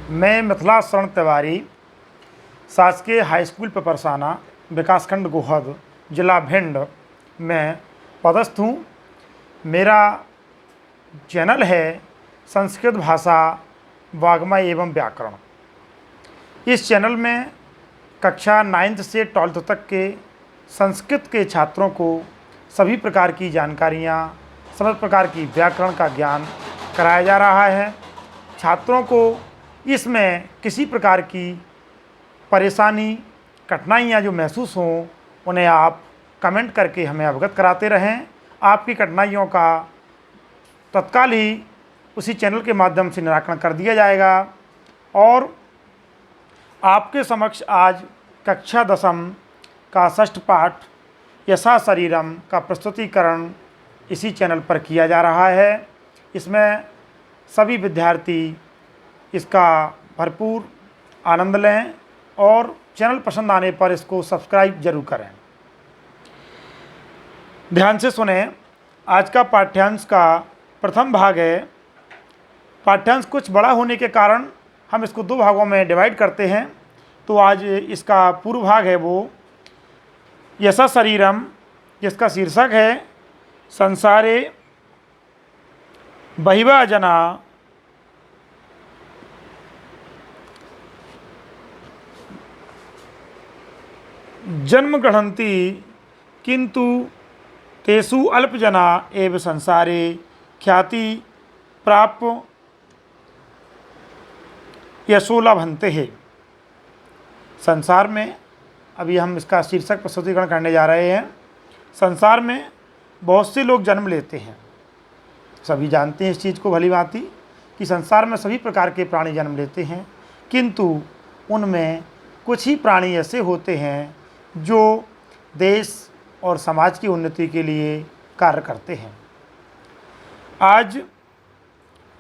मैं मिथिला शरण तिवारी शासकीय हाई स्कूल पिपरसाना विकासखंड गोहद जिला भिंड में पदस्थ हूँ। मेरा चैनल है संस्कृत भाषा वाग्मय एवं व्याकरण। इस चैनल में कक्षा 9th से 12th तक के संस्कृत के छात्रों को सभी प्रकार की जानकारियाँ, सभी प्रकार की व्याकरण का ज्ञान कराया जा रहा है। छात्रों को इसमें किसी प्रकार की परेशानी, कठिनाइयाँ जो महसूस हों, उन्हें आप कमेंट करके हमें अवगत कराते रहें। आपकी कठिनाइयों का तत्काल ही उसी चैनल के माध्यम से निराकरण कर दिया जाएगा। और आपके समक्ष आज कक्षा 10वीं का 6ठ पाठ यथा शरीरम का प्रस्तुतिकरण इसी चैनल पर किया जा रहा है। इसमें सभी विद्यार्थी इसका भरपूर आनंद लें और चैनल पसंद आने पर इसको सब्सक्राइब जरूर करें। ध्यान से सुने। आज का पाठ्यांश का प्रथम भाग है। पाठ्यांश कुछ बड़ा होने के कारण हम इसको 2 भागों में डिवाइड करते हैं। तो आज इसका पूर्व भाग है वो यशा शरीरम, जिसका शीर्षक है संसारे बहिवा जना जन्म गृह्णन्ति किंतु तेषु अल्पजना एव संसारे ख्याति प्राप्य यशो लभन्ते हैं। संसार में, अभी हम इसका शीर्षक प्रस्तुतिकरण करने जा रहे हैं। संसार में बहुत से लोग जन्म लेते हैं। सभी जानते हैं इस चीज़ को भली भांति कि संसार में सभी प्रकार के प्राणी जन्म लेते हैं, किंतु उनमें कुछ ही प्राणी ऐसे होते हैं जो देश और समाज की उन्नति के लिए कार्य करते हैं। आज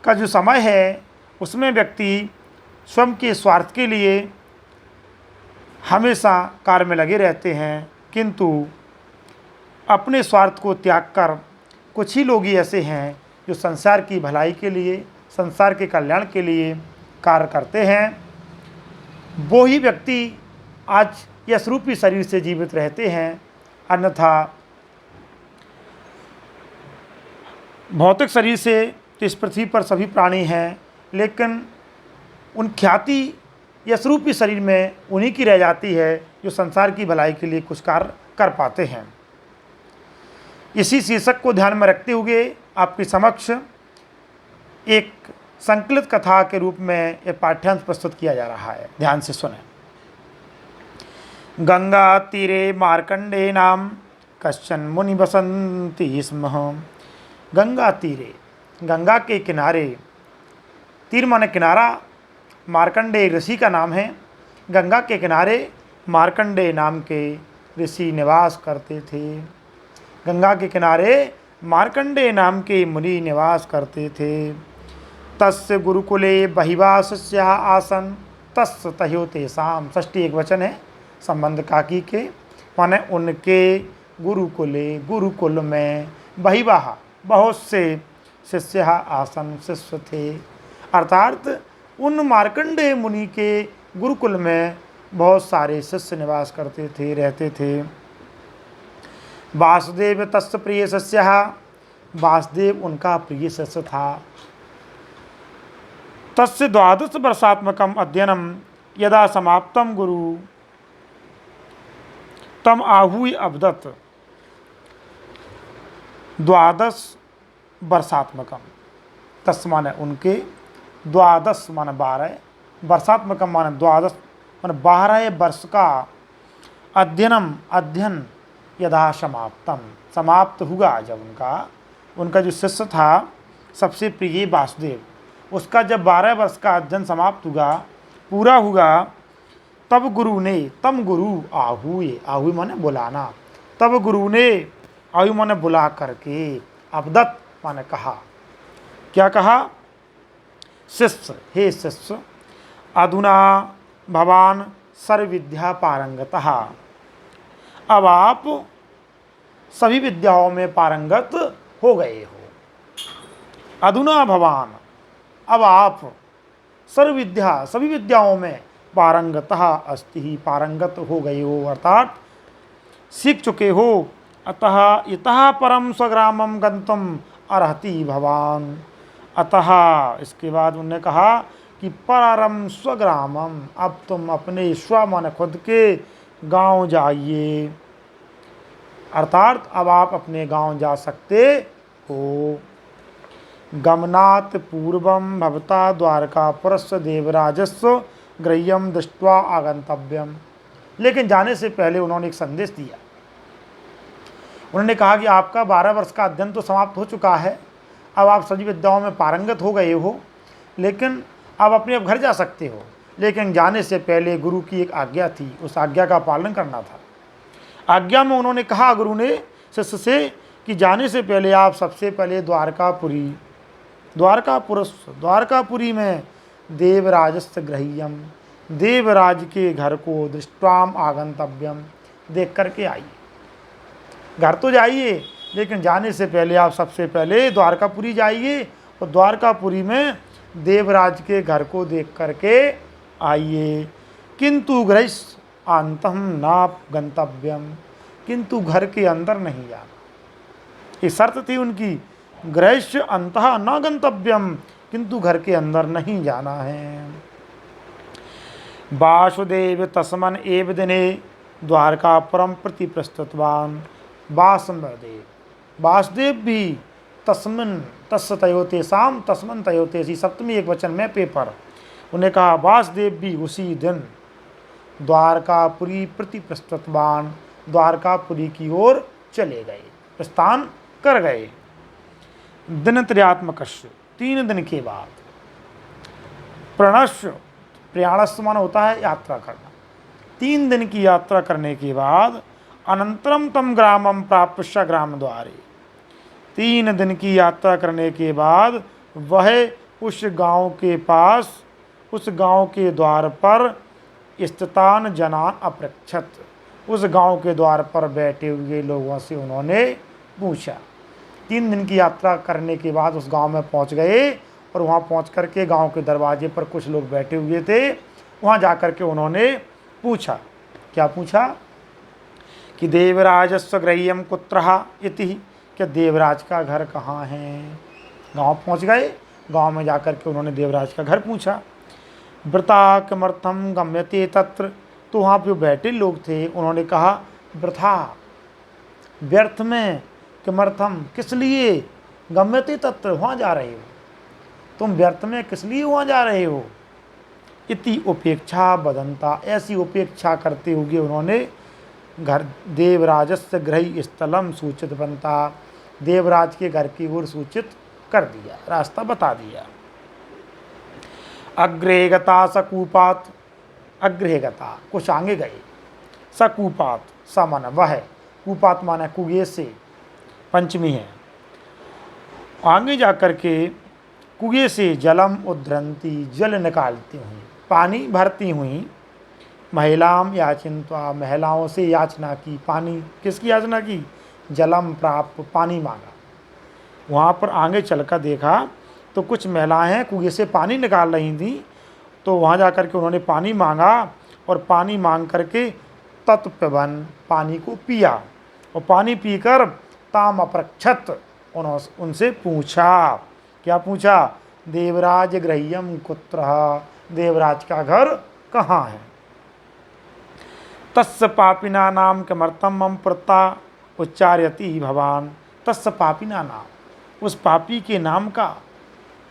का जो समय है उसमें व्यक्ति स्वयं के स्वार्थ के लिए हमेशा कार्य में लगे रहते हैं, किंतु अपने स्वार्थ को त्याग कर कुछ ही लोग ही ऐसे हैं जो संसार की भलाई के लिए, संसार के कल्याण के लिए कार्य करते हैं। वो ही व्यक्ति आज यश रूपी शरीर से जीवित रहते हैं। अन्यथा भौतिक शरीर से तो इस पृथ्वी पर सभी प्राणी हैं, लेकिन उन ख्याति यश रूपी शरीर में उन्हीं की रह जाती है जो संसार की भलाई के लिए कुछ कार्य कर पाते हैं। इसी शीर्षक को ध्यान में रखते हुए आपके समक्ष एक संकलित कथा के रूप में यह पाठ्यांश प्रस्तुत किया जा रहा है। ध्यान से सुनें। गंगा तीरे मार्कंडे नाम कश्चन मुनि बसंती स्म। गंगा तीरे, गंगा के किनारे, तीर माने किनारा, मार्कंडे ऋषि का नाम है। गंगा के किनारे मार्कंडे नाम के ऋषि निवास करते थे। गंगा के किनारे मार्कंडे नाम के मुनि निवास करते थे। तस्य गुरुकुले बहिवासस्या आसन तस्य तयो तेषाम। षष्ठी एक वचन है संबंध काकी के, माने उनके गुरुकुले, गुरुकुल में बहिवाह बहुत से शिष्य आसन, शिष्य थे। अर्थात उन मार्कंडेय मुनि के गुरुकुल में बहुत सारे शिष्य निवास करते थे, रहते थे। वासुदेव तस्य प्रिय शिष्य, वासुदेव उनका प्रिय शिष्य था। तस्य 12 वर्षात्मकम अध्ययनम यदा समाप्तम गुरु तम आहूय अवदत्। 12 वर्षात्मकम, तस् माने उनके, 12 माने 12, वर्षात्मकम माने 12 माने 12 वर्ष का अध्ययनम, अध्ययन यदा समाप्तम, समाप्त हुआ जब उनका जो शिष्य था सबसे प्रिय वासुदेव, उसका जब 12 वर्ष का अध्ययन समाप्त हुआ, पूरा हुआ, तब गुरु ने, तम गुरु आहूय, आहूय माने बुलाना, तब गुरु ने आहूय माने बुला करके, अवदत् माने कहा। क्या कहा? शिष्य, हे शिष्य, अधुना भवान सर्वविद्या पारंगतः। अब आप सभी विद्याओं में पारंगत हो गए हो। अधुना भवान, अब आप सर्व विद्या सभी विद्याओं में पारंगतः अस्ति, पारंगत हो गए हो अर्थात सीख चुके हो। अतः इतः परम स्वग्रामम गंतुम अर्हति भवान। अतः इसके बाद उन्होंने कहा कि परम स्वग्रामम, अब तुम अपने स्व मन खुद के गांव जाइए, अर्थात अब आप अपने गांव जा सकते हो। गमनात् पूर्वम भवता द्वारकापुरस्य देवराजस्व गृह्यम दृष्ट्वा आगंतव्यम। लेकिन जाने से पहले उन्होंने एक संदेश दिया। उन्होंने कहा कि आपका 12 वर्ष का अध्ययन तो समाप्त हो चुका है, अब आप सभी विद्याओं में पारंगत हो गए हो, लेकिन आप अपने अब घर जा सकते हो। लेकिन जाने से पहले गुरु की एक आज्ञा थी, उस आज्ञा का पालन करना था। आज्ञा में उन्होंने कहा गुरु ने शिष्य से कि जाने से पहले आप सबसे पहले द्वारकापुरी में देवराजस्य गृह्यम, देवराज के घर को दृष्ट्वाम आगंतव्यम, देख करके आइए। घर तो जाइए, लेकिन जाने से पहले आप सबसे पहले द्वारकापुरी जाइए और द्वारकापुरी में देवराज के घर को देख करके आइए। किंतु गृहस् आंतम न गंतव्यम, किंतु घर के अंदर नहीं जाना। ये शर्त थी उनकी, गृहस्य अंतः न गंतव्यम, किंतु घर के अंदर नहीं जाना है। वासुदेव तस्मन एव दिने द्वारकापुरम प्रति प्रस्तुतवान। वासुदेव भी तस्मिन तस् तयोतेषाम तस्मन तयोतेसी, सप्तमी एक वचन में पेपर। उन्हें कहा वासुदेव भी उसी दिन द्वारकापुरी प्रति प्रस्तुतवान, द्वारकापुरी की ओर चले गए, प्रस्थान कर गए। दिनत्रयात्मकस्य, 3 दिन के बाद। प्रणश्य, प्रयाणस्य मान होता है यात्रा करना। 3 दिन की यात्रा करने के बाद अनंतरम तम ग्रामम प्राप्य ग्राम द्वारे, 3 दिन की यात्रा करने के बाद वह उस गांव के पास, उस गांव के द्वार पर स्थितान जनान अपृच्छत, उस गांव के द्वार पर बैठे हुए लोगों से उन्होंने पूछा। 3 दिन की यात्रा करने के बाद उस गांव में पहुंच गए और वहां पहुंच करके गांव के दरवाजे पर कुछ लोग बैठे हुए थे। वहां जाकर के उन्होंने पूछा, क्या पूछा कि देवराजस्व गृह्यम कुत्रः इति, क्या देवराज का घर कहाँ है। गांव पहुंच गए, गांव में जाकर के उन्होंने देवराज का घर पूछा। वृथा किमर्थम गम्यते तत्र, तो वहाँ पे बैठे लोग थे, उन्होंने कहा वृथा, व्यर्थ में, किमर्थम, किस लिए, गम्यते तत्र, वहाँ जा रहे हो तुम, व्यर्थ में किस लिए वहाँ जा रहे हो। इति उपेक्षा बदंता, ऐसी उपेक्षा करते हुए उन्होंने घर देवराजस्य गृह स्थलम सूचित बनता, देवराज के घर की ओर सूचित कर दिया, रास्ता बता दिया। अग्रेगता सकूपात, अग्रेगता कुछ आगे गए, सकूपात स माना वह, कूपात माना कुएं से, पंचमी है। आगे जाकर के कुएं से जलम उद्धरंती, जल निकालती हुई, पानी भरती हुई। महिलाम याचिन्त्वा, महिलाओं से याचना की, पानी किसकी याचना की, जलम प्राप्त, पानी मांगा। वहाँ पर आगे चलकर देखा तो कुछ महिलाएं कुएं से पानी निकाल रही थी, तो वहाँ जाकर के उन्होंने पानी मांगा और पानी मांग करके तत्पिबन, पानी को पिया और पानी पीकर ताम अपृच्छत, उनसे पूछा, क्या पूछा, देवराज गृह्यम कुत्रः, देवराज का घर कहाँ है। तस्य पापिना नाम किमर्थम मम प्रता उच्चार्यति भवान, तस्य पापिना नाम, उस पापी के नाम का,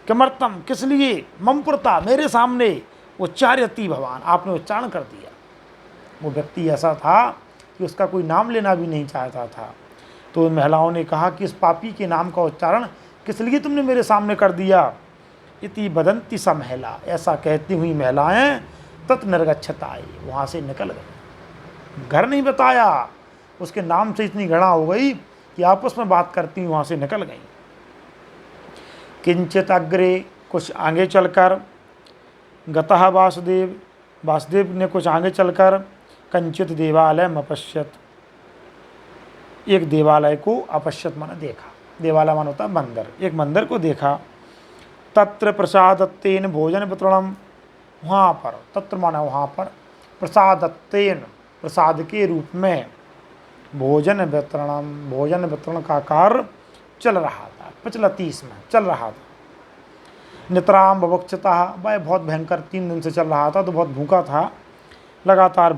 किमर्थम किस लिए, मम प्रता मेरे सामने, उच्चार्यति भवान आपने उच्चारण कर दिया। वो व्यक्ति ऐसा था कि उसका कोई नाम लेना भी नहीं चाहता था। तो महिलाओं ने कहा कि इस पापी के नाम का उच्चारण किस लिए तुमने मेरे सामने कर दिया। इति बदंती सा महिला, ऐसा कहती हुई महिलाएं तत् निर्गच्छताई, वहाँ से निकल गई। घर नहीं बताया, उसके नाम से इतनी घृणा हो गई कि आपस में बात करती वहाँ से निकल गई। किंचित अग्रे, कुछ आगे चलकर, गतः वासुदेव, वासुदेव ने कुछ आगे चलकर, कंचित देवालय अपश्यत, एक देवालय को अपश्यत माना देखा, देवालय माना होता है मंदिर, एक मंदिर को देखा। तत्र प्रसादत्तेन भोजन वितरणम, वहाँ पर, तत्र माना वहाँ पर, प्रसादत्तेन प्रसाद के रूप में भोजन वितरण का कार्य चल रहा था, प्रचलती इसमें चल रहा था। नितराम बभक्षता, वह बहुत भयंकर 3 दिन से चल रहा था, तो बहुत भूखा था, लगातार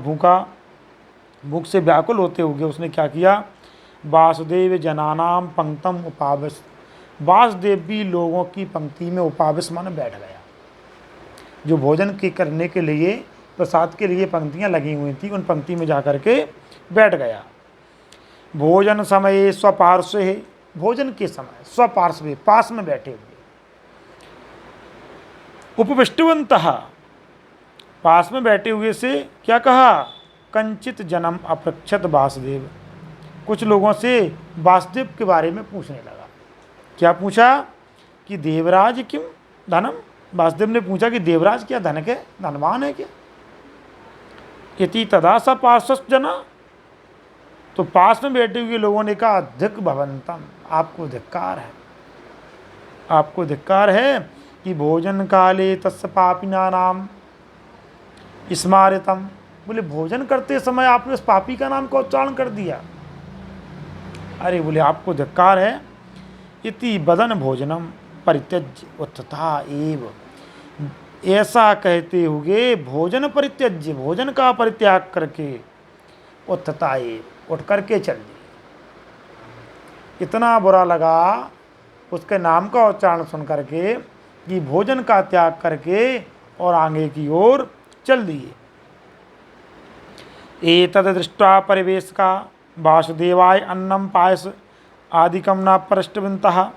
भूख से व्याकुल होते हुए उसने क्या किया, वासुदेव जनानाम पंक्तम उपाविश, वासुदेव भी लोगों की पंक्ति में उपाविश माने बैठ गया। जो भोजन के करने के लिए, प्रसाद के लिए पंक्तियां लगी हुई थी, उन पंक्ति में जाकर के बैठ गया। भोजन समय स्वपार्श्वे, भोजन के समय स्वपार्श्वे पास में बैठे हुए, उपविष्टवंतः पास में बैठे हुए से क्या कहा, कंचित जन्म अपृक्षत वासुदेव, कुछ लोगों से वासुदेव के बारे में पूछने लगा। क्या पूछा कि देवराज किम धनम, वासुदेव ने पूछा कि देवराज क्या धन के धनवान है क्या। इति तदा स पार्श्वस्थ जना, तो पास में बैठे हुए लोगों ने कहा, धिक भवंतम, आपको धिक्कार है, आपको धिक्कार है कि भोजन काले तस्य पापिना नाम स्मारितम, बोले भोजन करते समय आपने उस पापी का नाम का उच्चारण कर दिया। अरे बोले आपको धिक्कार है। इति बदन भोजनम परित्यज्य उत्थता एव, ऐसा कहते हुए भोजन परित्यज्य, भोजन का परित्याग करके, उत्थता एव, उठ करके चल दी। इतना बुरा लगा उसके नाम का उच्चारण सुन करके कि भोजन का त्याग करके और आगे की ओर चल दिए। एतद दृष्ट्वा परिवेश का वासुदेवाय अन्नम पायस आदिकम न पृष्ठवन्तः,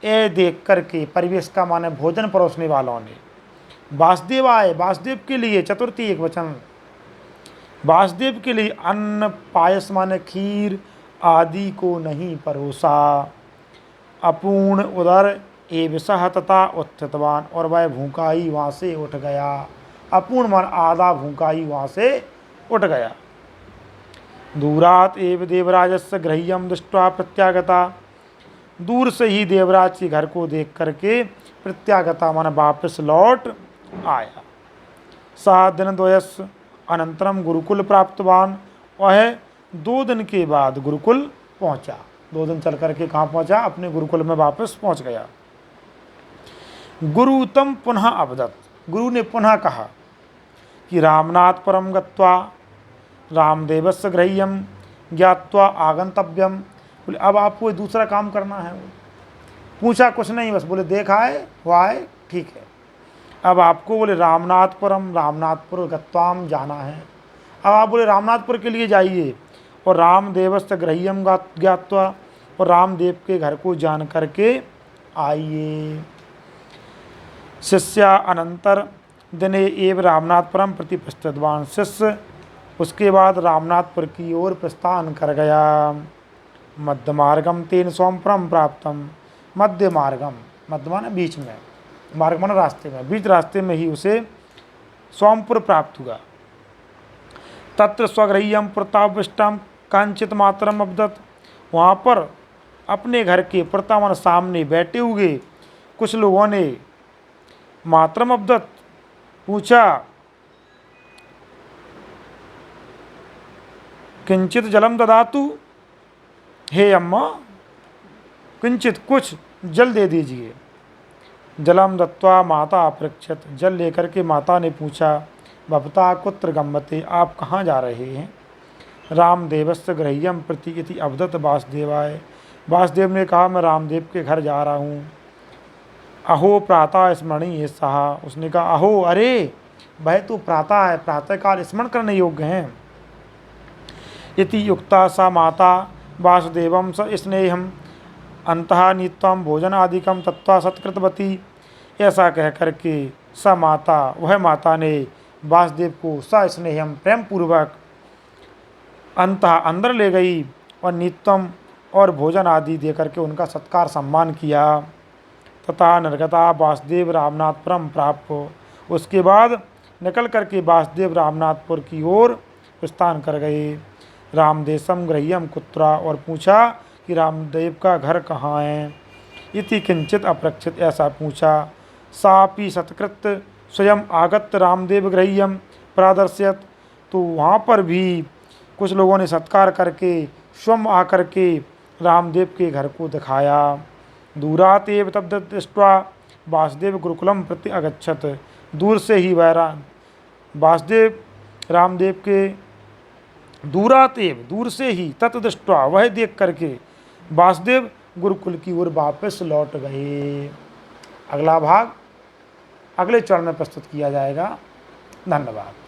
ए देख करके, परिवेश का माने भोजन परोसने वालों ने, वासुदेवाय वासुदेव के लिए, चतुर्थी एक वचन, वासुदेव के लिए अन्न पायस माने खीर आदि को नहीं परोसा। अपूर्ण उदर एवसह तथा उत्थितवान, और वह भूखा ही वहाँ से उठ गया। अपूर्ण मान आधा भूखा ही वहाँ से उठ गया। दूरात एव देवराजस्य गृह्यम दृष्ट्वा प्रत्यागता, दूर से ही देवराज के घर को देख करके प्रत्यागता माना वापस लौट आया। सह दिनद्वयस्य अनंतरम गुरुकुल प्राप्तवान, वह 2 दिन के बाद गुरुकुल पहुंचा। 2 दिन चल करके कहाँ पहुंचा, अपने गुरुकुल में वापस पहुंच गया। गुरुतम पुनः अवदत्, गुरु ने पुनः कहा कि रामनाथ परम गत्वा रामदेवस्य गृह्यम ज्ञात्वा आगंतव्यम, बोले अब आपको दूसरा काम करना है। पूछा कुछ नहीं, बस बोले देखा है हुआ है ठीक है, अब आपको बोले रामनाथपुरम, रामनाथपुर गत्वाम जाना है। अब आप बोले रामनाथपुर के लिए जाइए और रामदेवस्य गृह्यम ज्ञात्वा, और रामदेव के घर को जान करके आइए। शिष्या अनंतर दिने एव रामनाथपुरम प्रति प्रस्थान, शिष्य उसके बाद रामनाथपुर की ओर प्रस्थान कर गया। मध्य मार्गम तेन सोमपुरम प्राप्तम, मध्य मार्गम, मध्य माने बीच में, मार्ग माने रास्ते में, बीच रास्ते में ही उसे सोमपुर प्राप्त हुआ। तत्र स्वगृह्यम प्रतापविष्टम कांचित मात्रम अवदत्, वहाँ पर अपने घर के प्रतावन सामने बैठे हुए कुछ लोगों ने मात्रम अवदत् पूछा, किंचित जलम ददातु, हे अम्मा किंचित कुछ जल दे दीजिए। जलम दत्वा माता अपृच्छत, जल लेकर के माता ने पूछा, भवता कुत्र गम्यते, आप कहाँ जा रहे हैं। रामदेवस्य गृह्यम प्रति इति अवदत् वासुदेवाय, वासुदेव ने कहा मैं रामदेव के घर जा रहा हूँ। अहो प्रातः स्मरणीय सहा, उसने कहा अहो अरे वह तो प्रातः है, प्रातःकाल स्मरण करने योग्य हैं। इति युक्ता सा माता वासुदेवम स स्नेहम अंतः नीत्वम भोजनादिकम तत्वा सत्कृतवती, ऐसा कह करके स माता, वह माता ने वासुदेव को स स्नेहम प्रेम पूर्वक अंतः अंदर ले गई और नित्यम और भोजन आदि दे करके उनका सत्कार सम्मान किया। तथा निर्गता वासुदेव रामनाथपुरम प्राप्त, उसके बाद निकल करके वासुदेव रामनाथपुर की ओर प्रस्थान कर गए। रामदेशम गृह्यम कुत्रा, और पूछा कि रामदेव का घर कहाँ है। इति किंचित अपरक्षित, ऐसा पूछा। सापि सत्कृत स्वयं आगत रामदेव गृह्यम प्रादर्शयत। तो वहाँ पर भी कुछ लोगों ने सत्कार करके स्वयं आकर के रामदेव के घर को दिखाया। दूरात एव तब दृष्ट्वा वासुदेव गुरुकुलम प्रति अगच्छत। दूर से ही वह वासुदेव रामदेव के दूरातेव दूर से ही तत्दृष्ट्वा वह देख करके वासुदेव गुरुकुल की ओर वापस लौट गए। अगला भाग अगले चरण में प्रस्तुत किया जाएगा। धन्यवाद।